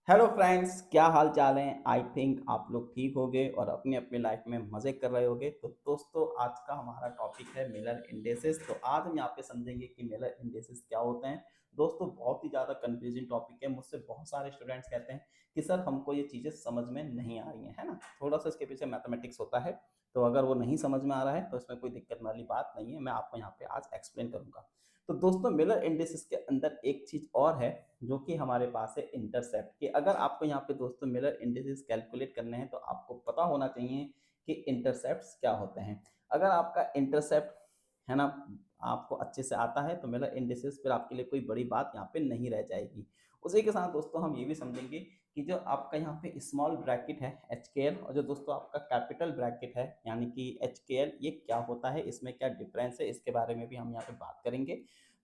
Hello friends, क्या हाल चाल है। आई थिंक आप लोग ठीक होगे और अपनी अपनी लाइफ में मज़े कर रहे होगे। तो दोस्तों, आज का हमारा टॉपिक है मिलर इंडेक्सेस। तो आज हम यहाँ पे समझेंगे कि मिलर इंडेक्सेस क्या होते हैं। दोस्तों, बहुत ही ज़्यादा कंफ्यूजिंग टॉपिक है। मुझसे बहुत सारे स्टूडेंट्स कहते हैं कि सर हमको ये चीज़ें समझ में नहीं आ रही हैं, है ना। थोड़ा सा इसके पीछे मैथमेटिक्स होता है। तो अगर वो नहीं समझ में आ रहा है तो इसमें कोई दिक्कत वाली बात नहीं है। मैं आपको यहाँ पे आज एक्सप्लेन करूँगा। तो दोस्तों, मिलर इंडेक्सेस के अंदर एक चीज़ और है जो कि हमारे पास है इंटरसेप्ट। कि अगर आपको यहाँ पे दोस्तों मिलर इंडिसेस कैलकुलेट करने हैं तो आपको पता होना चाहिए कि इंटरसेप्ट्स क्या होते हैं। अगर आपका इंटरसेप्ट है ना आपको अच्छे से आता है तो मिलर इंडिसेस फिर आपके लिए कोई बड़ी बात यहाँ पे नहीं रह जाएगी। उसी के साथ दोस्तों हम ये भी समझेंगे कि जो आपका यहाँ पे स्मॉल ब्रैकेट है एच के एल, और जो दोस्तों आपका कैपिटल ब्रैकेट है यानी कि एच के एल, ये क्या होता है, इसमें क्या डिफरेंस है, इसके बारे में भी हम यहाँ पे बात करेंगे।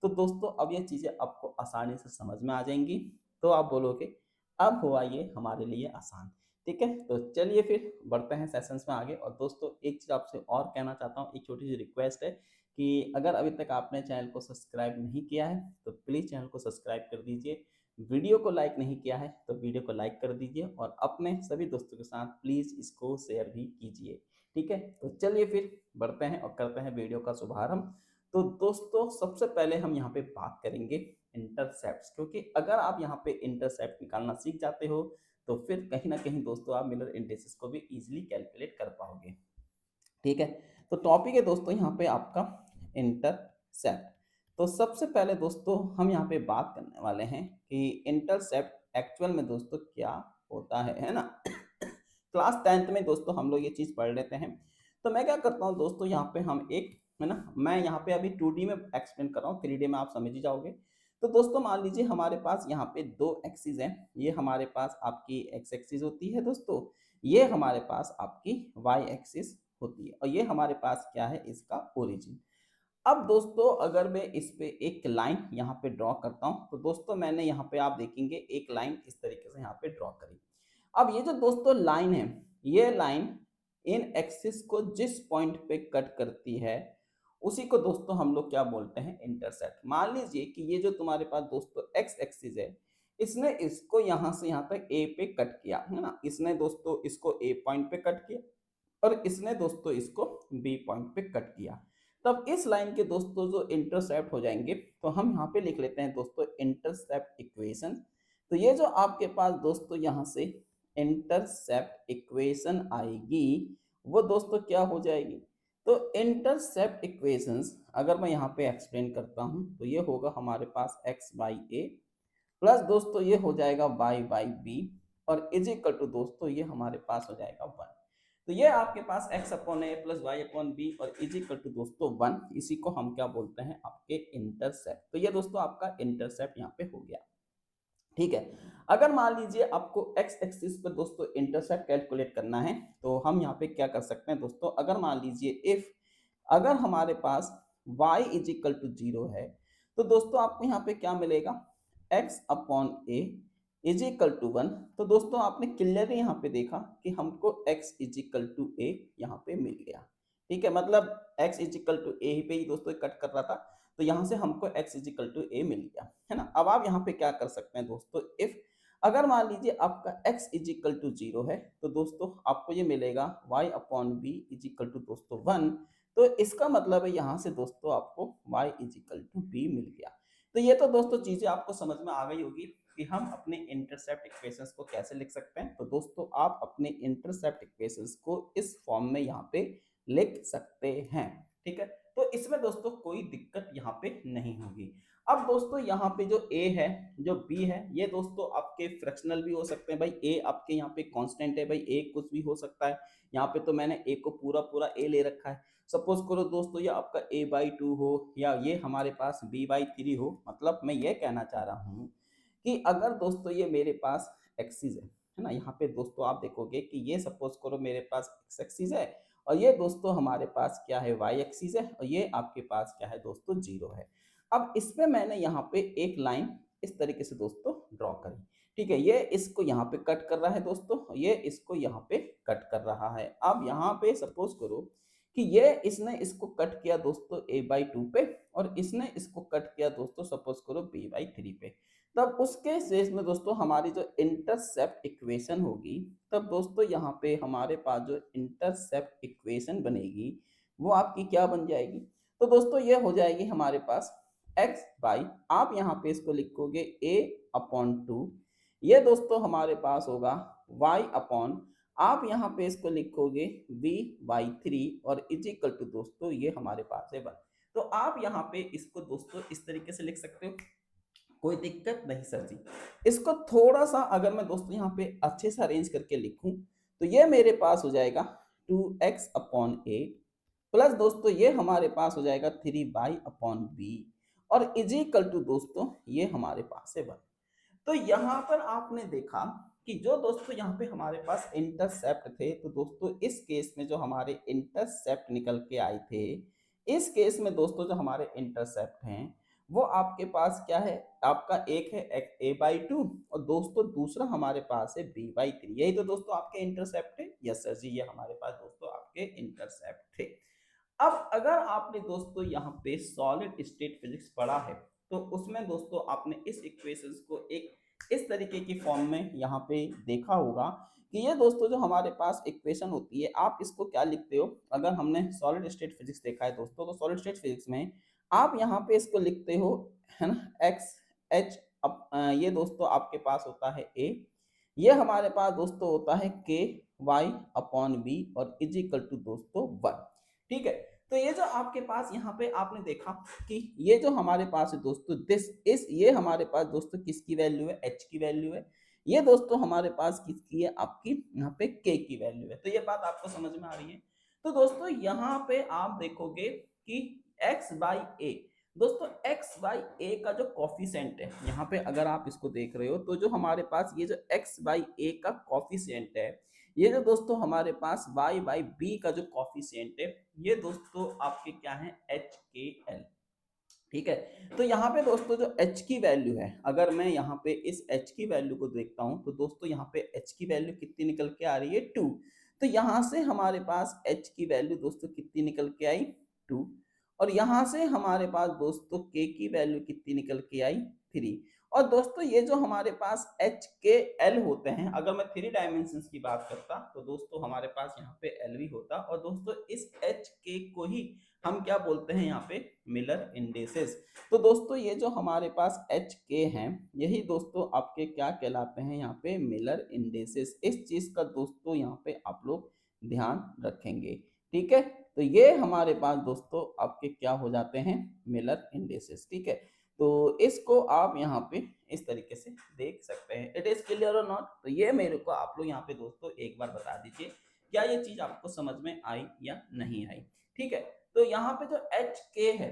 तो दोस्तों, अब ये चीज़ें आपको आसानी से समझ में आ जाएंगी। तो आप बोलोगे अब हुआ ये हमारे लिए आसान। ठीक है, तो चलिए फिर बढ़ते हैं सेशंस में आगे। और दोस्तों, एक चीज़ आपसे और कहना चाहता हूँ, एक छोटी सी रिक्वेस्ट है कि अगर अभी तक आपने चैनल को सब्सक्राइब नहीं किया है तो प्लीज़ चैनल को सब्सक्राइब कर दीजिए। वीडियो को लाइक नहीं किया है तो वीडियो को लाइक कर दीजिए और अपने सभी दोस्तों के साथ प्लीज़ इसको शेयर भी कीजिए। ठीक है, तो चलिए फिर बढ़ते हैं और करते हैं वीडियो का शुभारंभ। तो दोस्तों, सबसे पहले हम यहाँ पे बात करेंगे इंटरसेप्ट्स, क्योंकि अगर आप यहाँ पे इंटरसेप्ट निकालना सीख जाते हो तो फिर कहीं ना कहीं दोस्तों आप मिलर इंडेक्सेस को भी इजीली कैलकुलेट कर पाओगे। ठीक है, तो टॉपिक है दोस्तों यहाँ पे आपका इंटरसेप्ट। तो सबसे पहले दोस्तों हम यहाँ पे बात करने वाले हैं कि इंटरसेप्ट एक्चुअल में दोस्तों क्या होता है ना। क्लास 10th में दोस्तों हम लोग ये चीज़ पढ़ लेते हैं। तो मैं क्या करता हूँ दोस्तों, यहाँ पे हम एक है ना, मैं यहाँ पे अभी 2D में एक्सप्लेन कर रहा हूँ, 3D में आप समझ ही जाओगे। तो दोस्तों मान लीजिए हमारे पास यहाँ पे दो एक्सिस हैं। ये हमारे पास आपकी एक्स एक्सिस होती है दोस्तों, ये हमारे पास आपकी वाई एक्सिस होती है, और ये हमारे पास क्या है, इसका ओरिजिन। अब दोस्तों अगर मैं इस पे एक लाइन यहाँ पे ड्रॉ करता हूँ तो दोस्तों मैंने यहाँ पे आप देखेंगे एक लाइन इस तरीके से यहाँ पे ड्रॉ करी। अब ये जो दोस्तों लाइन है, ये लाइन इन एक्सिस को जिस पॉइंट पे कट करती है उसी को दोस्तों हम लोग क्या बोलते हैं, इंटरसेप्ट। मान लीजिए कि ये जो तुम्हारे पास दोस्तों एक्स एक्सिस है, इसने इसको यहाँ से यहाँ तक ए पे कट किया है ना, इसने दोस्तों इसको ए पॉइंट पे कट किया और इसने दोस्तों इसको बी पॉइंट पे कट किया। तब इस लाइन के दोस्तों जो इंटरसेप्ट हो जाएंगे तो हम यहाँ पे लिख लेते हैं दोस्तों इंटरसेप्ट इक्वेशन। तो ये जो आपके पास दोस्तों यहाँ से इंटरसेप्ट इक्वेशन आएगी वो दोस्तों क्या हो जाएगी, तो इंटरसेप्ट इक्वेशंस अगर मैं यहाँ पे एक्सप्लेन करता हूँ तो ये होगा हमारे पास x बाई ए प्लस दोस्तों ये हो जाएगा y बाई बी और इज इक्वल टू दोस्तों ये हमारे पास हो जाएगा 1। तो ये आपके पास x अपॉन ए प्लस वाई अपॉन बी और इज इक्वल टू दोस्तों 1, इसी को हम क्या बोलते हैं, आपके इंटरसेप्ट। तो ये दोस्तों आपका इंटरसेप्ट यहाँ पे हो गया। ठीक है, अगर मान लीजिए आपको x एक्सिस पर दोस्तों इंटरसेप्ट कैलकुलेट करना है तो हम यहाँ पे क्या कर सकते हैं दोस्तों, अगर मान लीजिए इफ अगर हमारे पास y इज इक्वल टू 0 है तो दोस्तों आपको यहाँ पे क्या मिलेगा, x upon a is equal to 1। तो दोस्तों आपने क्लियरली यहाँ पे देखा कि हमको x इज इक्वल टू ए यहाँ पे मिल गया। ठीक है, मतलब x इज इक्वल टू ए पे ही दोस्तों कट कर रहा था, तो यहाँ से हमको x इज इक्वल टू ए मिल गया, है ना। अब आप यहाँ पे क्या कर सकते हैं दोस्तों, इफ अगर मान लीजिए आपका x इज इक्वल टू 0 है तो दोस्तों आपको ये मिलेगा y upon b is equal to दोस्तों 1। तो इसका मतलब है यहाँ से दोस्तों आपको y is equal to B मिल गया। तो ये तो दोस्तों चीजें आपको समझ में आ गई होगी कि हम अपने इंटरसेप्ट इक्वेशंस को कैसे लिख सकते हैं। तो दोस्तों आप अपने इंटरसेप्ट इक्वेशंस को इस फॉर्म में यहाँ पे लिख सकते हैं। ठीक है, तो इसमें दोस्तों कोई दिक्कत यहाँ पे नहीं होगी। अब दोस्तों यहाँ पे जो a है जो b है ये दोस्तों आपके फ्रैक्शनल भी हो सकते हैं भाई। a आपके यहाँ पे कांस्टेंट है भाई, a कुछ भी हो सकता है। यहाँ पे तो मैंने a को पूरा पूरा a ले रखा है। सपोज करो दोस्तों ये आपका a बाई 2 हो या ये हमारे पास b बाई 3 हो। मतलब मैं ये कहना चाह रहा हूँ कि अगर दोस्तों ये मेरे पास एक्सिस है ना, यहाँ पे दोस्तों आप देखोगे कि ये सपोज करो मेरे पास एक्स एक्सिस है और ये दोस्तों हमारे पास क्या है, वाई एक्सिस है, और ये आपके पास क्या है दोस्तों, 0 है। अब इसमें मैंने यहाँ पे एक लाइन इस तरीके से दोस्तों ड्रॉ करी। ठीक है, ये इसको यहाँ पे कट कर रहा है दोस्तों, ये इसको यहाँ पे कट कर रहा है। अब यहाँ पे सपोज करो कि ये इसने इसको कट किया दोस्तों a बाई 2 पे और इसने इसको कट किया दोस्तों सपोज करो b बाई 3 पे। तब उसके केस में दोस्तों हमारी जो इंटरसेप्ट इक्वेशन होगी, तब दोस्तों यहाँ पे हमारे पास जो इंटरसेप्ट इक्वेशन बनेगी वो आपकी क्या बन जाएगी? तो दोस्तों ये हो जाएगी हमारे पास x बाई, आप यहाँ पे इसको लिखोगे a अपॉन टू, ये दोस्तों हमारे पास होगा y अपॉन, आप यहाँ पे इसको लिखोगे v बाई थ्री, और इज इक्वल टू दोस्तों ये हमारे पास है 1। तो आप यहाँ पे इसको दोस्तों इस तरीके से लिख सकते हो, कोई दिक्कत नहीं सर जी। इसको थोड़ा सा अगर मैं दोस्तों यहाँ पे अच्छे से अरेंज करके लिखूं, तो ये मेरे पास हो जाएगा 2x अपॉन ए, प्लस दोस्तों ये हमारे पास हो जाएगा 3y अपॉन बी, और इज इक्वल टू दोस्तों ये हमारे पास है 1। तो यहाँ पर आपने देखा कि जो दोस्तों यहाँ पे हमारे पास इंटरसेप्ट थे, तो दोस्तों इस केस में जो हमारे इंटरसेप्ट निकल के आए थे, इस केस में दोस्तों जो हमारे इंटरसेप्ट हैं वो आपके पास क्या है, आपका एक है ए बाई टू, और दोस्तों दूसरा हमारे पास है बी बाई थ्री। यही तो दोस्तों आपके इंटरसेप्ट है। यस सर जी, ये हमारे पास दोस्तों आपके इंटरसेप्ट थे। अब अगर आपने दोस्तों यहाँ पे सॉलिड स्टेट फिजिक्स पढ़ा है, तो उसमें दोस्तों आपने इस इक्वेशंस को एक इस तरीके की फॉर्म में यहाँ पे देखा होगा कि ये दोस्तों जो हमारे पास इक्वेशन होती है, आप इसको क्या लिखते हो, अगर हमने सॉलिड स्टेट फिजिक्स देखा है दोस्तों, तो सॉलिड स्टेट फिजिक्स में आप यहाँ पे इसको लिखते हो, है ना, एक्स एच, ये दोस्तों आपके पास होता है ए, ये हमारे पास दोस्तों होता है के वाई अपॉन बी, और इज इक्वल टू दोस्तों 1। ठीक है, तो ये जो आपके पास यहाँ पे आपने देखा कि ये जो हमारे पास है दोस्तों दिस इस ये हमारे पास दोस्तों किसकी वैल्यू है, एच की वैल्यू है। ये दोस्तों हमारे पास किसकी है, आपकी यहाँ पे के की वैल्यू है। तो ये बात आपको समझ में आ रही है। तो दोस्तों यहाँ पे आप देखोगे कि x बाई ए, दोस्तों x बाई ए का जो कॉफिशिएंट है, यहाँ पे अगर आप इसको देख रहे हो, तो जो हमारे पास ये जो x बाई ए का कॉफिशिएंट है, ये जो दोस्तों हमारे पास y बाई बी का जो कॉफिशिएंट है, ये दोस्तों आपके क्या है, एच के एल। ठीक है, तो यहाँ पे दोस्तों जो h की वैल्यू है, अगर मैं यहाँ पे इस h की वैल्यू को देखता हूँ, तो दोस्तों यहाँ पे h की वैल्यू कितनी निकल के आ रही है, 2। तो यहाँ से हमारे पास h की वैल्यू दोस्तों कितनी निकल के आई, 2, और यहाँ से हमारे पास दोस्तों k की वैल्यू कितनी निकल के आई, 3। और दोस्तों ये जो हमारे पास एच के एल होते हैं, अगर मैं थ्री डायमेंशन की बात करता, तो दोस्तों हमारे पास यहाँ पे एल भी होता, और दोस्तों इस एच के को ही हम क्या बोलते हैं यहाँ पे, मिलर इंडेसेस। तो दोस्तों ये जो हमारे पास एच के हैं, यही दोस्तों आपके क्या कहलाते हैं, यहाँ पे मिलर इंडेसेस। इस चीज का दोस्तों यहाँ पे आप लोग ध्यान रखेंगे। ठीक है, तो ये हमारे पास दोस्तों आपके क्या हो जाते हैं, मिलर इंडेसेस। ठीक है, तो इसको आप यहाँ पे इस तरीके से देख सकते हैं। इट इज क्लियर और नॉट? तो ये मेरे को आप लोग यहाँ पे दोस्तों एक बार बता दीजिए, क्या ये चीज आपको समझ में आई या नहीं आई। ठीक है, तो यहाँ पे जो एच के है,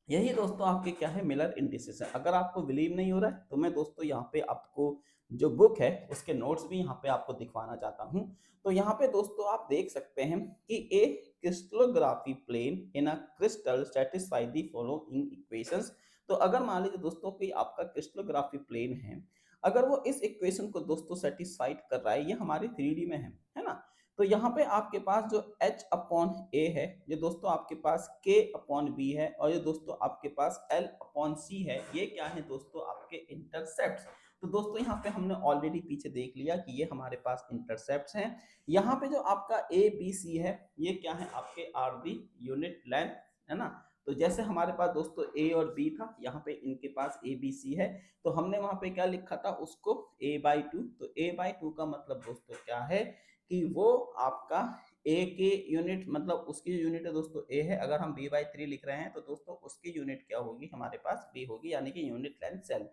यही दोस्तों आपके क्या है, मिलर इंडिसेस है। अगर आपको बिलीव नहीं हो रहा है, तो मैं दोस्तों यहाँ पे आपको जो बुक है उसके नोट्स भी यहाँ पे आपको दिखवाना चाहता हूँ। तो यहाँ पे दोस्तों आप देख सकते हैं कि a crystallography plane in a crystal satisfy the following equations. तो अगर मान लीजिए दोस्तों कि आपका क्रिस्टलोग्राफी प्लेन है, अगर वो इस इक्वेशन को दोस्तों सेटिस्फाइड कर रहा है, ये हमारे 3D में है ना, तो यहाँ पे आपके पास जो h अपॉन ए है, ये दोस्तों आपके पास k अपॉन बी है, और ये दोस्तों आपके पास l अपॉन सी है, ये क्या है दोस्तों, आपके इंटरसेप्ट। तो दोस्तों यहाँ पे हमने ऑलरेडी पीछे देख लिया कि ये हमारे पास इंटरसेप्ट हैं। यहाँ पे जो आपका ए बी सी है, ये क्या है, आपके आर दी यूनिट लेंथ, है ना। तो जैसे हमारे पास दोस्तों ए और बी था, यहाँ पे इनके पास ए बी सी है, तो हमने वहां पे क्या लिखा था उसको, a बाई टू। तो a बाई टू का मतलब दोस्तों क्या है कि वो आपका a के यूनिट, मतलब उसकी यूनिट है दोस्तों a है। अगर हम b बाई थ्री लिख रहे हैं, तो दोस्तों उसकी यूनिट क्या होगी, हमारे पास b होगी, यानी कि यूनिट लेंथ सेल।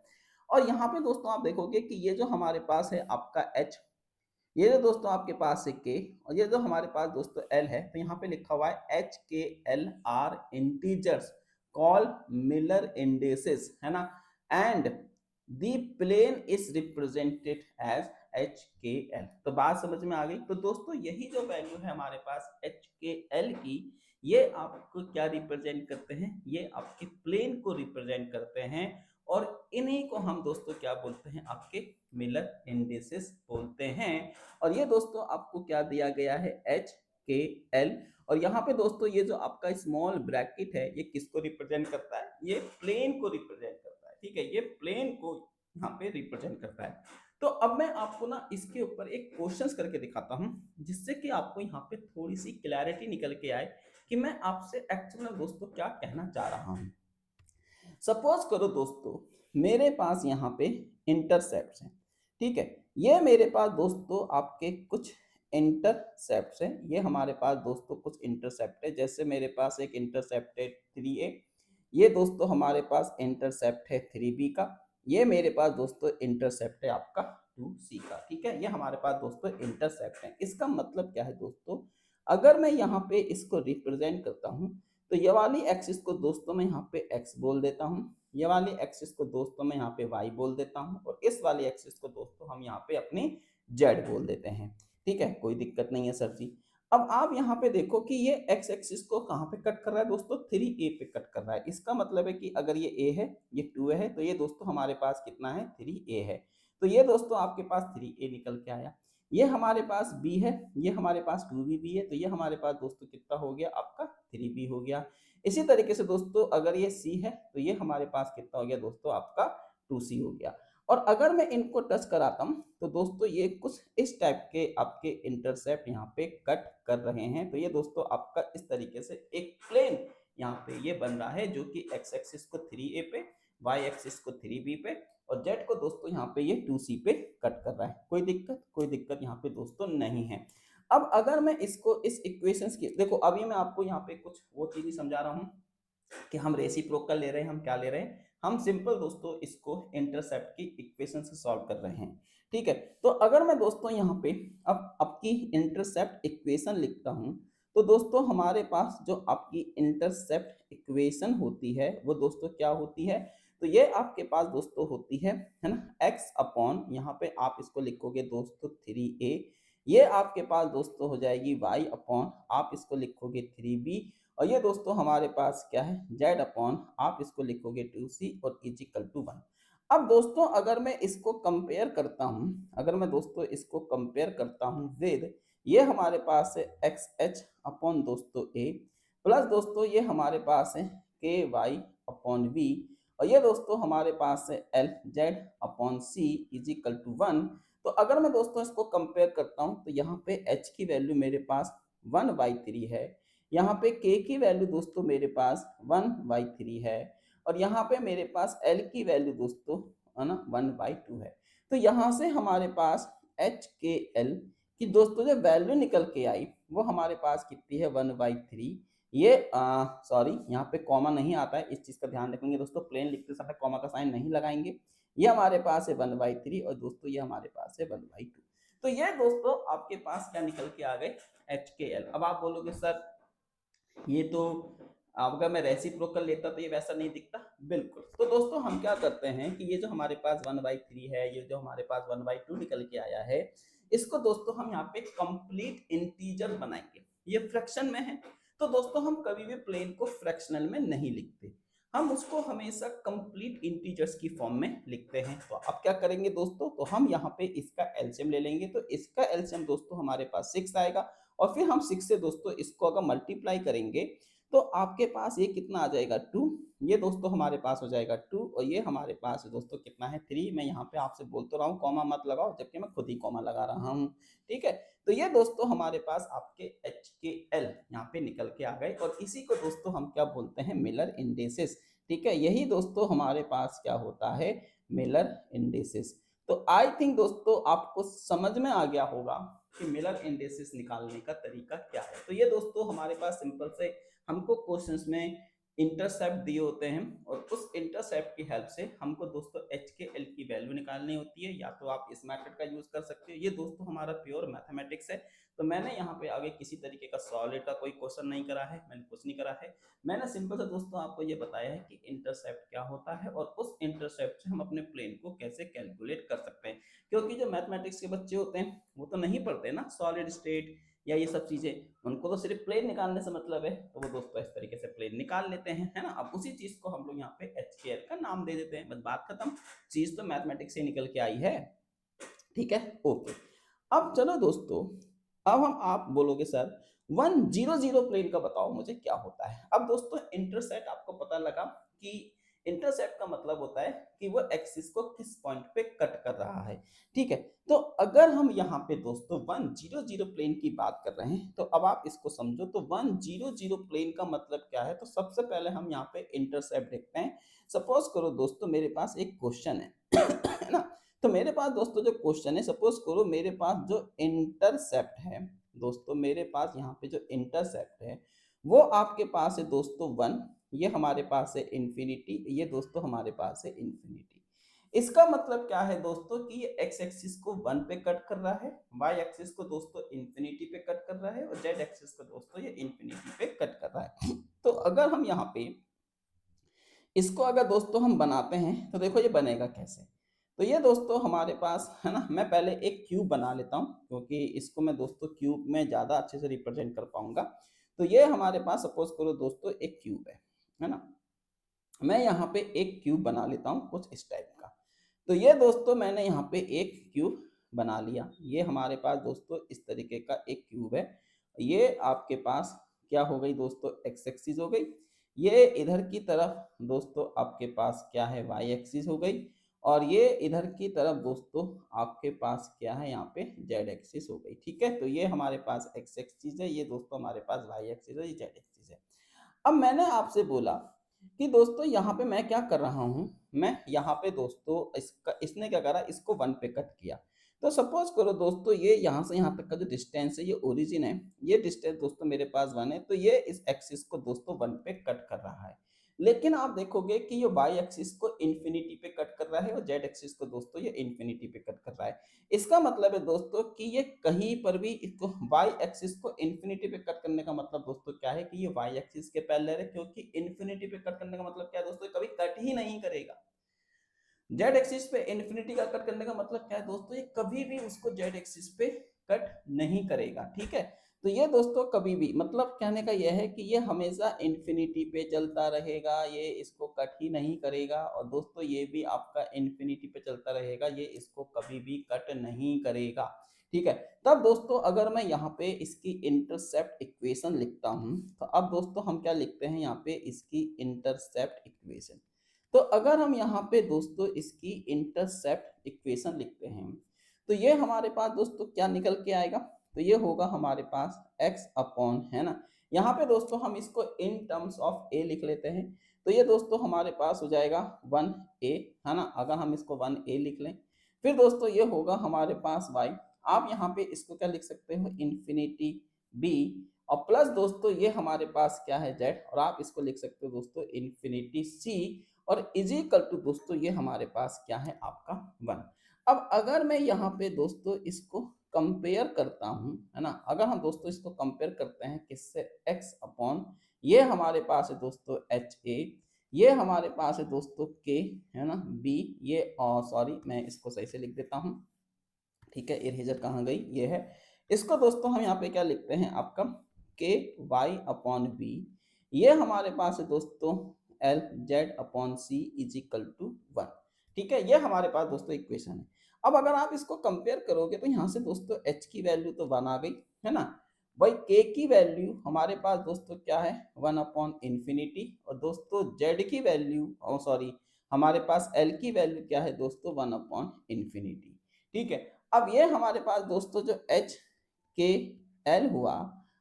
और यहाँ पे दोस्तों आप देखोगे कि ये जो हमारे पास है आपका h, ये जो दोस्तों आपके पास है k, और ये जो हमारे पास दोस्तों l है, तो यहाँ पे लिखा हुआ है h k l are integers call Miller indices, है ना, and the plane is represented as h k l. तो बात समझ में आ गई। तो दोस्तों यही जो वैल्यू है हमारे पास एच के एल की, ये आपको क्या रिप्रेजेंट करते हैं, ये आपके प्लेन को रिप्रेजेंट करते हैं, और इन्हीं को हम दोस्तों क्या बोलते हैं, आपके मिलर इंडेसेस बोलते हैं। और ये दोस्तों आपको क्या दिया गया है, एच के एल। और यहाँ पे दोस्तों ये जो आपका स्मॉल ब्रैकेट है, ये किसको रिप्रेजेंट करता है, ये प्लेन को रिप्रेजेंट करता है। ठीक है, ये प्लेन को यहाँ पे रिप्रेजेंट करता है। तो अब मैं आपको ना इसके ऊपर एक क्वेश्चंस करके दिखाता हूँ, जिससे कि आपको यहाँ पे थोड़ी सी क्लैरिटी निकल के आए कि मैं आपसे एक्चुअल में दोस्तों क्या कहना चाह रहा हूँ। सपोज करो दोस्तों, मेरे पास यहाँ पे इंटरसेप्ट है, ठीक है। ये मेरे पास दोस्तों आपके कुछ इंटरसेप्ट है, ये हमारे पास दोस्तों कुछ इंटरसेप्ट है। जैसे मेरे पास एक इंटरसेप्ट है 3a, ये दोस्तों हमारे पास इंटरसेप्ट है 3b का, ये मेरे पास दोस्तों इंटरसेप्ट है आपका 2c का, ठीक है। ये हमारे पास दोस्तों इंटरसेप्ट है। इसका मतलब क्या है दोस्तों, अगर मैं यहाँ पे इसको रिप्रेजेंट करता हूँ, तो ये वाली एक्सिस को दोस्तों मैं यहाँ पे x बोल देता हूँ, ये वाली एक्सिस को दोस्तों मैं यहाँ पे y बोल देता हूँ, और इस वाली एक्सिस को दोस्तों हम यहाँ पे अपनी z बोल देते हैं, ठीक है। कोई दिक्कत नहीं है सर जी। अब आप यहाँ पे देखो कि ये x एक्सिस को कहाँ पे कट कर रहा है दोस्तों, 3a पे कट कर रहा है। इसका मतलब है कि अगर ये a है, ये 2a है, तो ये दोस्तों हमारे पास कितना है, 3a है। तो ये दोस्तों आपके पास 3a निकल के आया। ये हमारे पास b है, ये हमारे पास 2b है, तो ये हमारे पास दोस्तों कितना हो गया, आपका 3b हो गया। इसी तरीके से दोस्तों अगर ये c है, तो ये हमारे पास कितना हो गया दोस्तों, आपका 2c हो गया। और अगर मैं इनको टच कराता हूँ, तो दोस्तों ये कुछ इस टाइप के आपके इंटरसेप्ट यहाँ पे कट कर रहे हैं। तो ये दोस्तों आपका इस तरीके से एक प्लेन यहाँ पे ये बन रहा है, जो कि x एक्सिस को 3a पे, y एक्सिस को 3b पे, और z को दोस्तों यहाँ पे ये 2c पे कट कर रहा है। कोई दिक्कत यहाँ पे दोस्तों नहीं है। अब अगर मैं इसको इस इक्वेशंस की देखो, अभी मैं आपको यहाँ पे कुछ वो चीजें समझा रहा हूँ कि हम रेसिप्रोकल ले रहे हैं, हम क्या ले रहे हैं, हम सिंपल दोस्तों इसको इंटरसेप्ट की इक्वेशन से सॉल्व कर रहे हैं, ठीक है। तो अगर मैं दोस्तों यहाँ पे अब आपकी इंटरसेप्ट इक्वेशन लिखता हूँ, तो दोस्तों हमारे पास जो आपकी इंटरसेप्ट इक्वेशन होती है वो दोस्तों क्या होती है, तो ये आपके पास दोस्तों होती है ना, x अपॉन यहाँ पे आप इसको लिखोगे दोस्तों 3a, ये आपके पास दोस्तों हो जाएगी y अपॉन आप इसको लिखोगे 3b, और ये दोस्तों हमारे पास क्या है, z अपॉन आप इसको लिखोगे 2c और इजिकल टू 1। अब दोस्तों अगर मैं इसको कंपेयर करता हूँ, अगर मैं दोस्तों इसको कंपेयर करता हूँ विद, ये हमारे पास है एक्स एच अपॉन दोस्तों ए, प्लस दोस्तों ये हमारे पास है के वाई अपॉन वी, और ये दोस्तों हमारे पास है l z upon c is equal to 1। तो अगर मैं दोस्तों इसको कंपेयर करता हूँ, तो यहाँ पे h की वैल्यू मेरे पास 1/3 है, यहाँ पे k की वैल्यू दोस्तों मेरे पास 1/3 है, और यहाँ पे मेरे पास l की वैल्यू दोस्तों है ना 1/2 है। तो यहाँ से हमारे पास एच के एल की दोस्तों जो वैल्यू निकल के आई वो हमारे पास कितनी है 1/3। ये सॉरी यहाँ पे कॉमा नहीं आता है, इस चीज का ध्यान रखेंगे दोस्तों, प्लेन लिखते समय कॉमा का साइन नहीं लगाएंगे। ये हमारे पास है 1/3 और दोस्तों ये हमारे पास है 1/2। तो ये दोस्तों आपके पास क्या निकल के आ गए, एच के एल। अब आप बोलोगे सर ये तो अगर मैं रेसिप्रोकल लेता तो ये वैसा नहीं दिखता, बिल्कुल। तो दोस्तों हम क्या करते हैं कि ये जो हमारे पास 1/3 है, ये जो हमारे पास 1/2 निकल के आया है, इसको दोस्तों हम यहाँ पे कंप्लीट इंटीजर बनाएंगे। ये फ्रैक्शन में है, तो दोस्तों हम कभी भी प्लेन को फ्रैक्शनल में नहीं लिखते, हम उसको हमेशा कंप्लीट इंटीजर्स की फॉर्म में लिखते हैं। तो अब क्या करेंगे दोस्तों, तो हम यहाँ पे इसका एलसीएम ले लेंगे, तो इसका एलसीएम दोस्तों हमारे पास 6 आएगा, और फिर हम 6 से दोस्तों इसको अगर मल्टीप्लाई करेंगे, तो आपके पास ये कितना आ जाएगा 2, ये दोस्तों हमारे पास हो जाएगा 2, और ये हमारे पास दोस्तों कितना है 3। मैं यहाँ पे आपसे बोल तो रहा हूँ कॉमा मत लगाओ, जबकि मैं खुद ही कॉमा लगा रहा हूँ, ठीक है। तो ये दोस्तों हमारे पास आपके एच के एल यहाँ पे निकल के आ गए, और इसी को दोस्तों हम क्या बोलते हैं, मिलर इंडेसेस, ठीक है। यही दोस्तों हमारे पास क्या होता है, मिलर इंडेसेस। तो आई थिंक दोस्तों आपको समझ में आ गया होगा कि मिलर इंडेसेस निकालने का तरीका क्या है। तो ये दोस्तों हमारे पास सिंपल से हमको क्वेश्चंस में इंटरसेप्ट दिए होते हैं, और उस इंटरसेप्ट की हेल्प से हमको दोस्तों एच के एल की वैल्यू निकालनी होती है। या तो आप इस मेथड का यूज कर सकते हो, ये दोस्तों हमारा प्योर मैथमेटिक्स है। तो मैंने यहाँ पे आगे किसी तरीके का सॉलिड का कोई क्वेश्चन नहीं करा है, मैंने कुछ नहीं करा है, मैंने सिंपल से दोस्तों आपको ये बताया है कि इंटरसेप्ट क्या होता है, और उस इंटरसेप्ट से हम अपने प्लेन को कैसे कैलकुलेट कर सकते हैं। क्योंकि जो मैथमेटिक्स के बच्चे होते हैं वो तो नहीं पढ़ते ना सॉलिड स्टेट या ये सब चीजें, उनको तो सिर्फ प्लेन निकालने से मतलब है, तो वो दोस्तों इस तरीके से प्लेन निकाल लेते हैं, है ना। अब उसी चीज को हम लोग यहाँ पे एच के एल का नाम दे देते हैं, बस बात खत्म, चीज तो मैथमेटिक्स से निकल के आई है, ठीक है, ओके। अब चलो दोस्तों, अब हम आप बोलोगे सर 100 प्लेन का बताओ मुझे क्या होता है। अब दोस्तों इंटरसेप्ट आपको पता लगा कि इंटरसेप्ट का मतलब होता है कि वो एक्सिस को किस पॉइंट पे कट कर रहा है। ठीक है, तो अगर हम यहाँ पे दोस्तों 100 प्लेन की बात कर रहे हैं, तो अब आप इसको समझो। तो 100 प्लेन का मतलब क्या है? तो सबसे पहले हम यहाँ पे इंटरसेप्ट देखते हैं। सपोज करो दोस्तों मेरे पास एक क्वेश्चन है है ना? तो मेरे पास दोस्तों जो क्वेश्चन है, सपोज करो मेरे पास जो इंटरसेप्ट है दोस्तों, मेरे पास यहाँ पे जो इंटरसेप्ट है वो आपके पास है दोस्तों 1, ये हमारे पास है इन्फिनिटी, ये दोस्तों हमारे पास है इन्फिनिटी। इसका मतलब क्या है दोस्तों कि ये एक्स एक्सिस को 1 पे कट कर रहा है, वाई एक्सिस को दोस्तों इन्फिनिटी पे कट कर रहा है, और जेड एक्सिस को दोस्तों ये इन्फिनिटी पे कट कर रहा है। तो अगर हम यहाँ पे इसको अगर दोस्तों हम बनाते हैं तो देखो ये बनेगा कैसे। तो ये दोस्तों हमारे पास है ना, मैं पहले एक क्यूब बना लेता हूँ क्योंकि इसको मैं दोस्तों क्यूब में ज़्यादा अच्छे से रिप्रेजेंट कर पाऊंगा। तो ये हमारे पास सपोज करो दोस्तों एक क्यूब है ना। मैं यहाँ पे एक क्यूब बना लेता हूँ कुछ इस टाइप का। तो ये दोस्तों मैंने यहाँ पे एक क्यूब बना लिया, ये हमारे पास दोस्तों इस तरीके का एक क्यूब है। ये आपके पास क्या हो गई दोस्तों, एक्स एक्सिस हो गई। ये इधर की तरफ दोस्तों आपके पास क्या है, वाई एक्सिस हो गई। और ये इधर की तरफ दोस्तों आपके पास क्या है, यहाँ पे जेड एक्सिस हो गई। ठीक है, तो ये हमारे पास एक्स एक्सिस है, ये दोस्तों हमारे पास वाई एक्सिस है, ये जेड एक्सिस है। अब मैंने आपसे बोला कि दोस्तों यहाँ पे मैं क्या कर रहा हूँ, मैं यहाँ पे दोस्तों इसका इसने क्या करा, इसको 1 पे कट किया। तो सपोज करो दोस्तों ये यहाँ से यहाँ तक का जो डिस्टेंस है, ये ओरिजिन है, ये डिस्टेंस दोस्तों मेरे पास 1 है, तो ये इस एक्सिस को दोस्तों 1 पे कट कर रहा है। लेकिन आप देखोगे कि ये वाई एक्सिस को इन्फिनिटी पे कट कर रहा है, और जेड एक्सिस को दोस्तों ये इन्फिनिटी पे कट कर रहा है। इसका मतलब है दोस्तों कि ये कहीं पर भी इसको वाई एक्सिस को इन्फिनिटी पे कट करने का मतलब दोस्तों क्या है कि ये वाई एक्सिस के पैरेलल है, क्योंकि इन्फिनिटी पे कट करने का मतलब क्या है दोस्तों, कभी कट ही नहीं करेगा। जेड एक्सिस पे इन्फिनिटी का कट करने का मतलब क्या है दोस्तों, ये कभी भी उसको जेड एक्सिस पे कट नहीं करेगा। ठीक है, तो ये दोस्तों कभी भी मतलब कहने का यह है कि ये हमेशा इन्फिनिटी पे चलता रहेगा, ये इसको कट ही नहीं करेगा। और दोस्तों ये भी आपका इन्फिनिटी पे चलता रहेगा, ये इसको कभी भी कट नहीं करेगा। ठीक है, तब दोस्तों अगर मैं यहाँ पे इसकी इंटरसेप्ट इक्वेशन लिखता हूँ, तो अब दोस्तों हम क्या लिखते हैं यहाँ पे, इसकी इंटरसेप्ट इक्वेशन। तो अगर हम यहाँ पे दोस्तों इसकी इंटरसेप्ट इक्वेशन लिखते हैं, तो ये हमारे पास दोस्तों क्या निकल के आएगा, तो ये होगा हमारे पास x अपॉन, है ना, यहाँ पे दोस्तों हम इसको इन टर्म्स ऑफ a लिख लेते हैं। तो ये दोस्तों हमारे पास हो जाएगा 1a, है ना, अगर हम इसको 1a लिख लें। फिर दोस्तों ये होगा हमारे पास y, आप यहाँ पे इसको क्या लिख सकते हो, इन्फिनिटी b, और प्लस दोस्तों ये हमारे पास क्या है z, और आप इसको लिख सकते हो दोस्तों इन्फिनिटी c, और इज इक्वल टू दोस्तों ये हमारे पास क्या है आपका 1। अब अगर मैं यहाँ पे दोस्तों इसको कंपेयर करता हूँ, है ना, अगर हम दोस्तों इसको कंपेयर करते हैं किससे, x अपॉन, ये हमारे पास है दोस्तों एच ए, ये हमारे पास है दोस्तों k, है ना, b, ये सॉरी मैं इसको सही से लिख देता हूँ। ठीक है, इरेजर कहाँ गई, ये है। इसको दोस्तों हम यहाँ पे क्या लिखते हैं आपका के वाई अपॉन बी, ये हमारे पास है दोस्तों l z upon c is equal to 1। ठीक है, ये हमारे पास दोस्तों इक्वेशन है। अब अगर आप इसको कंपेयर करोगे तो यहाँ से दोस्तों एच की वैल्यू तो 1 आ गई, है ना, भाई के की वैल्यू हमारे पास दोस्तों क्या है 1 अपॉन इन्फिनिटी, और दोस्तों जेड की वैल्यू सॉरी हमारे पास एल की वैल्यू क्या है दोस्तों 1 अपॉन इन्फिनिटी। ठीक है, अब ये हमारे पास दोस्तों जो एच के एल हुआ,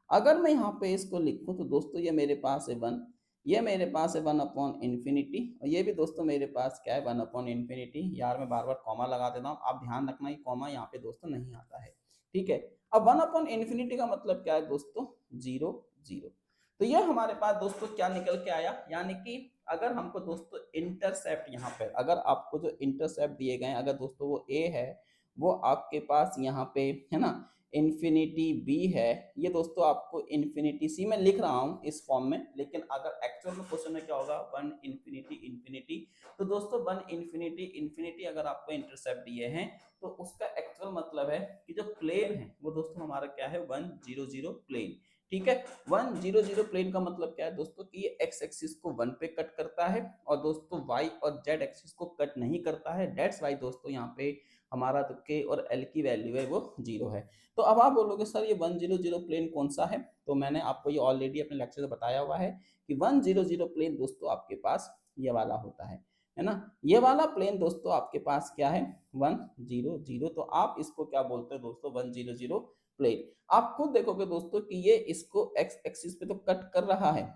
अगर मैं यहाँ पे इसको लिखूं तो दोस्तों ये मेरे पास है 1, ये मेरे पास है 1 अपॉन इन्फिनिटी, और ये भी दोस्तों मेरे पास क्या है 1 अपॉन इन्फिनिटी। यार मैं बार बार कॉमा लगा देता हूँ, आप ध्यान रखना कि कॉमा यहाँ पे दोस्तों नहीं आता है। ठीक है, अब 1 अपॉन इन्फिनिटी का मतलब क्या है दोस्तों, 0 0। तो ये हमारे पास दोस्तों क्या निकल के आया, यानी कि अगर हमको दोस्तों इंटरसेप्ट यहाँ पर, अगर आपको जो इंटरसेप्ट दिए गए अगर दोस्तों वो ए है, वो आपके पास यहाँ पे है ना इन्फिनिटी बी है, ये दोस्तों आपको इन्फिनिटी सी में लिख रहा हूँ इस फॉर्म में, लेकिन अगर एक्चुअल में क्वेश्चन में क्या होगा 1 इन्फिनिटी इन्फिनिटी। तो दोस्तों 1 इन्फिनिटी इन्फिनिटी अगर आपको इंटरसेप्ट दिए हैं, तो उसका एक्चुअल मतलब है कि जो प्लेन है वो दोस्तों हमारा क्या है 100 प्लेन। ठीक है, 100 प्लेन का मतलब क्या है दोस्तों कि ये एक्स एक्सिस को 1 पे कट करता है, और दोस्तों वाई और जेड एक्सिस को कट नहीं करता है। डेट्स वाई दोस्तों यहाँ पे हमारा तो के और एल की वैल्यू है वो 0 है। तो अब आप बोलोगे सर ये 100 प्लेन कौन सा है, तो मैंने आपको ये ऑलरेडी अपने लेक्चर में बताया हुआ है कि 100 प्लेन दोस्तों आपके पास ये वाला होता है ना। ये वाला प्लेन दोस्तों आपके पास क्या है 100, तो आप इसको क्या बोलते हैं दोस्तों 100 प्लेन। आप खुद देखोगे दोस्तों कि ये इसको एक्स एक्सिस पे तो कट कर रहा है,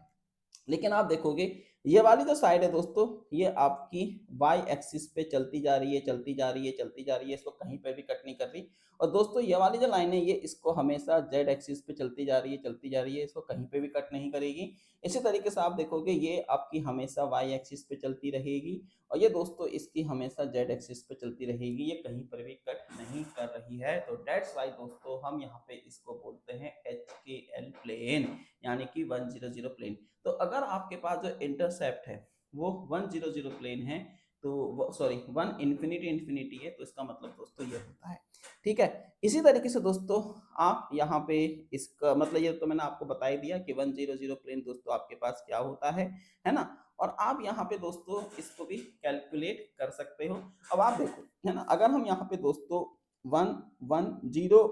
लेकिन आप देखोगे ये वाली जो साइड है दोस्तों ये आपकी वाई एक्सिस पे चलती जा रही है, चलती जा रही है, चलती जा रही है, इसको कहीं पे भी कट नहीं कर रही। और दोस्तों ये वाली जो लाइन है ये इसको हमेशा जेड एक्सिस पे चलती जा रही है, चलती जा रही है, इसको कहीं पे भी कट नहीं करेगी। इसी तरीके से आप देखोगे ये आपकी हमेशा वाई एक्सिस पे चलती रहेगी, और ये दोस्तों इसकी हमेशा जेड एक्सिस पे चलती रहेगी, ये कहीं पर भी कट नहीं कर रही है। तो डेट्स वाई दोस्तों हम यहाँ पे इसको बोलते हैं एच के एल प्लेन, यानी कि 100 प्लेन। तो अगर आपके पास जो इंटरसेप्ट है वो 100 प्लेन है, तो वो सॉरी 1 इंफिनिटी इंफिनिटी है, तो इसका मतलब दोस्तों ये होता है। ठीक है, इसी तरीके से दोस्तों आप यहाँ पे इसका मतलब ये तो मैंने आपको बता ही दिया कि 100 प्लेन दोस्तों आपके पास क्या होता है ना। और आप यहाँ पे दोस्तों इसको भी कैलकुलेट कर सकते हो। अब आप देखो है ना, अगर हम यहाँ पे दोस्तों 110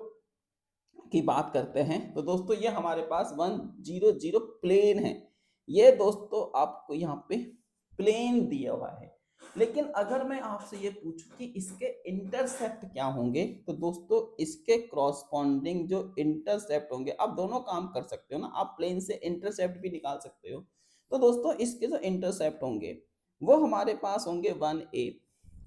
की बात करते हैं तो दोस्तों ये हमारे पास 100 प्लेन है। ये दोस्तों आपको यहाँ पे प्लेन दिया हुआ है, लेकिन अगर मैं आपसे ये पूछूं कि इसके इंटरसेप्ट क्या होंगे, तो दोस्तों इसके क्रॉसपॉन्डिंग जो इंटरसेप्ट होंगे, आप दोनों काम कर सकते हो ना, आप प्लेन से इंटरसेप्ट भी निकाल सकते हो। तो दोस्तों इसके जो इंटरसेप्ट होंगे वो हमारे पास होंगे 1a,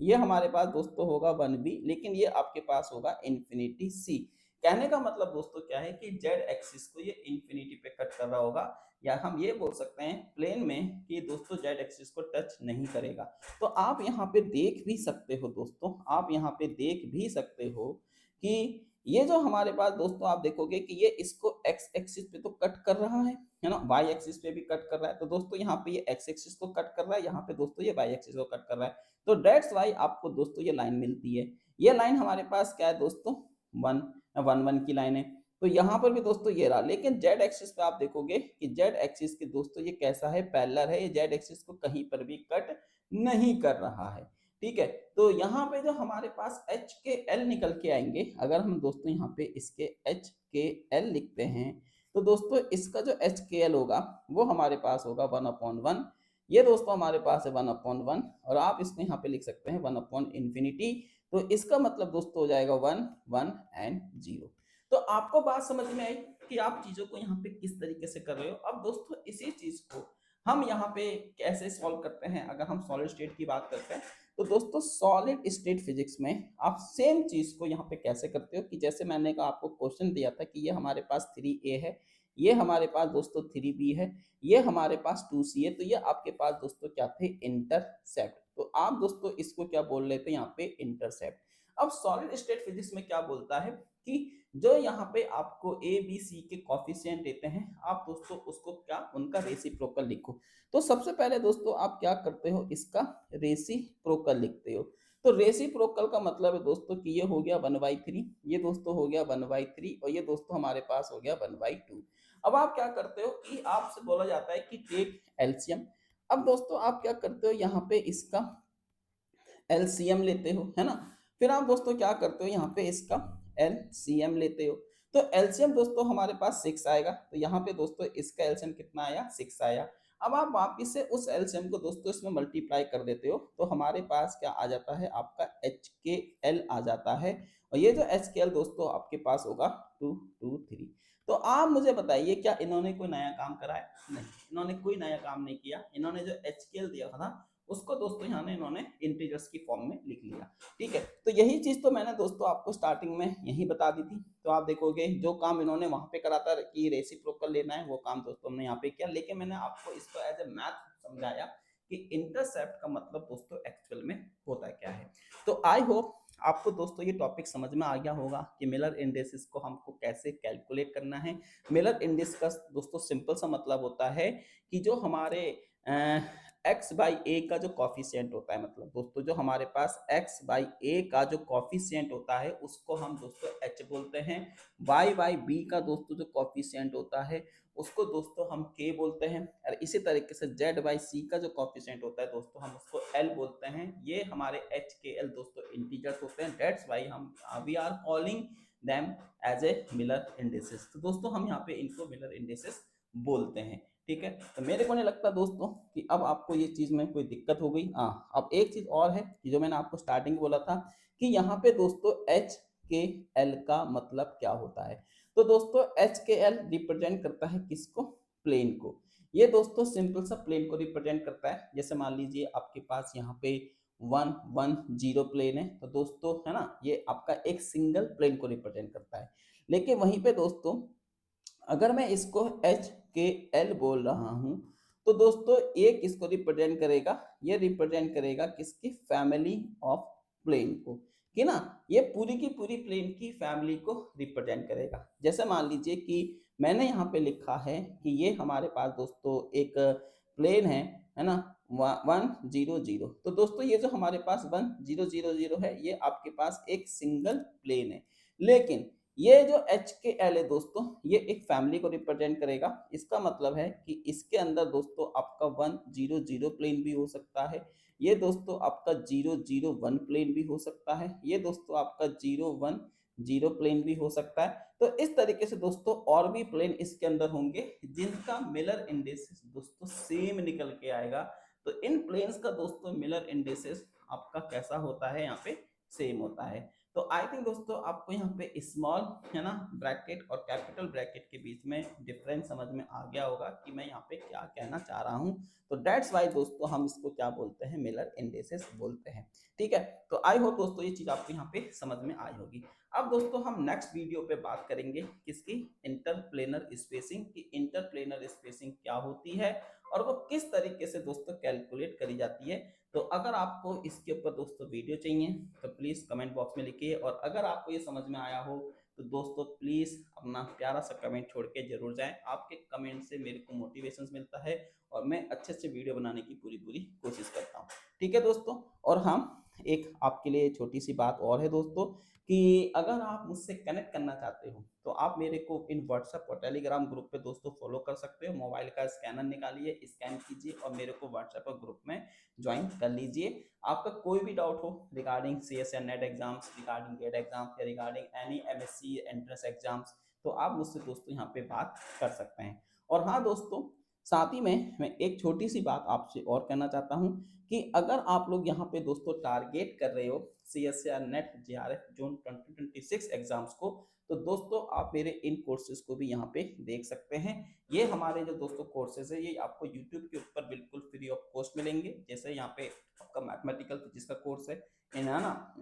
ये हमारे पास दोस्तों होगा 1b, लेकिन ये आपके पास होगा इन्फिनिटी c। कहने का मतलब दोस्तों क्या है कि जेड एक्सिस को ये इन्फिनिटी पे कट कर रहा होगा, या हम ये बोल सकते हैं प्लेन में कि दोस्तों जेड एक्सिस को टच नहीं करेगा। तो आप यहाँ पे देख भी सकते हो दोस्तों, आप यहाँ पे देख भी सकते हो कि ये जो हमारे पास दोस्तों आप देखोगे कि ये इसको एक्स एक्सिस पे तो कट कर रहा है ना, वाई एक्सिस पे भी कट कर रहा है। तो दोस्तों यहाँ पे ये एक्स एक्सिस को कट कर रहा है, यहाँ पे दोस्तों ये वाई एक्सिस को कट कर रहा है। तो डेट्स वाई आपको दोस्तों ये लाइन मिलती है। ये लाइन हमारे पास क्या है दोस्तों 1 की लाइन है। तो यहाँ पर भी दोस्तों ये रहा, लेकिन जेड एक्सिस पे आप देखोगे कि जेड एक्सिस के दोस्तों ये कैसा है, पैरेलल है, ये जेड एक्सिस को कहीं पर भी कट नहीं कर रहा है। ठीक है, तो यहाँ पे जो हमारे पास एच के एल निकल के आएंगे, अगर हम दोस्तों यहाँ पे इसके एच के एल लिखते हैं, तो दोस्तों इसका जो एच के एल होगा वो हमारे पास होगा 1/1। ये दोस्तों हमारे पास है 1/1, और आप इसको यहाँ पे लिख सकते हैं 1/इंफिनिटी। तो इसका मतलब दोस्तों हो जाएगा 1 1 एंड 0। तो आपको बात समझ में आई कि आप चीजों को यहाँ पे किस तरीके से कर रहे हो। अब दोस्तों इसी चीज को हम यहाँ पे कैसे सॉल्व करते हैं, अगर हम सॉलिड स्टेट की बात करते हैं, तो दोस्तों सॉलिड स्टेट फिजिक्स में आप सेम चीज को यहाँ पे कैसे करते हो, कि जैसे मैंने कहा आपको क्वेश्चन दिया था कि ये हमारे पास 3a है, ये हमारे पास दोस्तों 3b है, ये हमारे पास 2c है, तो ये आपके पास दोस्तों क्या थे इंटरसेप्ट। तो आप दोस्तों इसको क्या बोल रहे थे यहाँ पे इंटरसेप्ट। अब सॉलिड स्टेट फिजिक्स में क्या बोलता है कि जो यहाँ पे आपको ए बी सी के कॉफिशिएंट देते हैं, आप दोस्तों उसको क्या उनका रेसिप्रोकल लिखो। तो सबसे पहले दोस्तों आप क्या करते हो, इसका रेसिप्रोकल लिखते हो। तो रेसिप्रोकल का मतलब है दोस्तों कि ये हो गया 1/3, ये दोस्तों हो गया 1/3, और ये दोस्तों हमारे पास हो गया 1/2। अब आप क्या करते हो कि आपसे बोला जाता है कि टेक एलसीएम। अब दोस्तों आप क्या करते हो, यहाँ पे इसका एलसीएम लेते हो, है ना। फिर आप दोस्तों क्या करते हो, यहाँ पे इसका एलसीएम लेते हो। तो एलसीएम दोस्तों हमारे पास 6 आएगा, तो यहाँ पे दोस्तों इसका एलसीएम कितना आया 6 आया। अब आप वापिस से उस एलसीएम को दोस्तों इसमें मल्टीप्लाई कर देते हो, तो हमारे पास क्या आ जाता है, आपका एच के एल आ जाता है। और ये जो एच के एल दोस्तों आपके पास होगा 223। तो आप मुझे बताइए क्या इन्होंने कोई नया काम कराया, नहीं, इन्होंने कोई नया काम नहीं किया। इन्होंने जो एच के एल दिया था उसको दोस्तों यहाँ ने इन्होंने इंटीजर्स की फॉर्म में लिख लिया। ठीक है, तो यही चीज तो मैंने दोस्तों आपको स्टार्टिंग में यही बता दी थी। तो आप देखोगे जो काम इन्होंने वहां पे करा था कि रेसिप्रोकल लेना है, वो काम दोस्तों हमने यहाँ पे किया, लेकिन मैंने आपको इसको एज ए मैथ समझाया कि इंटरसेप्ट का मतलब दोस्तों एक्चुअल में होता क्या है। तो आई होप आपको दोस्तों ये टॉपिक समझ में आ गया होगा कि मिलर इंडेक्सेस को हमको कैसे कैलकुलेट करना है। मिलर इंडेक्स का दोस्तों सिंपल सा मतलब होता है कि जो हमारे एक्स बाई ए का जो कॉफिशिएंट होता है, मतलब दोस्तों जो हमारे पास एक्स बाई ए का जो कॉफिशिएंट होता है उसको हम दोस्तों एच बोलते हैं। वाई बाई बी का दोस्तों जो कॉफिशिएंट होता है उसको दोस्तों हम के बोलते हैं। और इसी तरीके से जेड बाई सी का जो कॉफिशिएंट होता है दोस्तों हम उसको एल बोलते हैं। ये हमारे एच के एल दोस्तों इंटीजर्स होते हैं, दैट्स वाई हम we are calling them as a Miller indices. तो दोस्तों हम यहाँ पे इनको मिलर इंडिसेस बोलते हैं। ठीक है, तो मेरे को नहीं लगता दोस्तों कि अब आपको ये चीज़ में कोई दिक्कत हो गई। हाँ, अब एक चीज़ और है कि जो मैंने आपको स्टार्टिंग में बोला था कि यहाँ पे दोस्तों एच के एल का मतलब क्या होता है। तो दोस्तों एच के एल रिप्रेजेंट करता है किसको? प्लेन को। ये दोस्तों सिंपल सा प्लेन को रिप्रेजेंट करता है। जैसे मान लीजिए आपके पास यहाँ पे 110 प्लेन है, तो दोस्तों है ना, ये आपका एक सिंगल प्लेन को रिप्रेजेंट करता है। लेकिन वहीं पे दोस्तों अगर मैं इसको एच के एल बोल रहा हूं, तो दोस्तों ये किसको रिप्रेजेंट करेगा? ये रिप्रेजेंट करेगा किसकी? फैमिली ऑफ प्लेन को, कि ना, ये पूरी की पूरी प्लेन की फैमिली को रिप्रेजेंट करेगा। जैसे मान लीजिए कि मैंने यहाँ पे लिखा है कि ये हमारे पास दोस्तों एक प्लेन है ना, 100। तो दोस्तों ये जो हमारे पास 1000 है, ये आपके पास एक सिंगल प्लेन है। लेकिन ये जो एच के एल है दोस्तों, ये एक फैमिली को रिप्रेजेंट करेगा। इसका मतलब है कि इसके अंदर दोस्तों आपका 100 प्लेन भी हो सकता है, ये दोस्तों आपका 001 प्लेन भी हो सकता है, ये दोस्तों आपका 010 प्लेन भी हो सकता है। तो इस तरीके से दोस्तों और भी प्लेन इसके अंदर होंगे जिनका मिलर इंडेक्स दोस्तों सेम निकल के आएगा। तो इन प्लेन्स का दोस्तों मिलर इंडेक्स आपका कैसा होता है? यहाँ पे सेम होता है। तो आई थिंक दोस्तों आपको यहाँ पे स्मॉल है ना ब्रैकेट और कैपिटल ब्रैकेट के बीच में डिफरेंस समझ में आ गया होगा कि मैं यहाँ पे क्या कहना चाह रहा हूँ। तो दैट्स वाई दोस्तों हम इसको क्या बोलते हैं? मिलर इंडेक्सेस बोलते हैं। ठीक है, तो आई होप दोस्तों ये चीज आपको यहाँ पे समझ में आई होगी। अब दोस्तों हम नेक्स्ट वीडियो पे बात करेंगे किसकी? इंटरप्लेनर स्पेसिंग की। इंटरप्लेनर स्पेसिंग क्या होती है और वो किस तरीके से दोस्तों कैलकुलेट करी जाती है। तो अगर आपको इसके ऊपर दोस्तों वीडियो चाहिए तो प्लीज़ कमेंट बॉक्स में लिखिए, और अगर आपको ये समझ में आया हो तो दोस्तों प्लीज़ अपना प्यारा सा कमेंट छोड़ के जरूर जाएं। आपके कमेंट से मेरे को मोटिवेशन मिलता है और मैं अच्छे अच्छे वीडियो बनाने की पूरी पूरी कोशिश करता हूँ। ठीक है दोस्तों, और हम एक आपके लिए छोटी सी बात और है दोस्तों कि अगर आप मुझसे कनेक्ट करना चाहते हो तो आप मेरे को इन व्हाट्सएप और टेलीग्राम ग्रुप पे दोस्तों फॉलो कर सकते हो। मोबाइल का स्कैनर निकालिए, स्कैन कीजिए और मेरे को व्हाट्सएप और ग्रुप में ज्वाइन कर लीजिए। आपका कोई भी डाउट हो regarding C S NET exams, regarding GATE exams या regarding any MSc entrance exams, तो आप मुझसे दोस्तों यहाँ पे बात कर सकते हैं। और हाँ दोस्तों, साथ ही में मैं एक छोटी सी बात आपसे और कहना चाहता हूँ कि अगर आप लोग यहाँ पे दोस्तों टारगेट कर रहे हो C S NET JRF zone 2026 exams को, तो दोस्तों आप मेरे इन कोर्सेज को भी यहाँ पे देख सकते हैं। ये हमारे जो दोस्तों कोर्सेज है ये आपको यूट्यूब के ऊपर बिल्कुल फ्री ऑफ कॉस्ट मिलेंगे। जैसे यहाँ पे आपका मैथमेटिकल फिजिक्स का कोर्स है ना,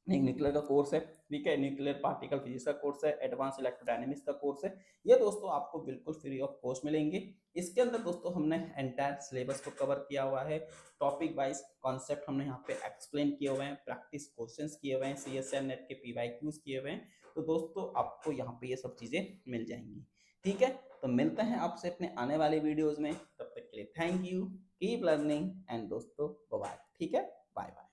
एक न्यूक्लियर का कोर्स है, ठीक है, न्यूक्लियर पार्टिकल फिजिक्स का कोर्स है, एडवांस इलेक्ट्रोडायनेमिक्स का कोर्स है, ये दोस्तों आपको बिल्कुल फ्री ऑफ कॉस्ट मिलेंगे। इसके अंदर दोस्तों हमने एंटायर सिलेबस को कवर किया हुआ है, टॉपिक वाइज कॉन्सेप्ट हमने यहाँ पे एक्सप्लेन किए हुए हैं, प्रैक्टिस क्वेश्चंस किए हुए हैं, सीएसएल नेट के पीवाईक्यूज किए हुए हैं। तो दोस्तों आपको यहाँ पे ये सब चीजें मिल जाएंगी। ठीक है, तो मिलते हैं आपसे अपने आने वाले वीडियोज में, तब तक के लिए thank you, keep learning and दोस्तों बाय। ठीक है, बाय बाय।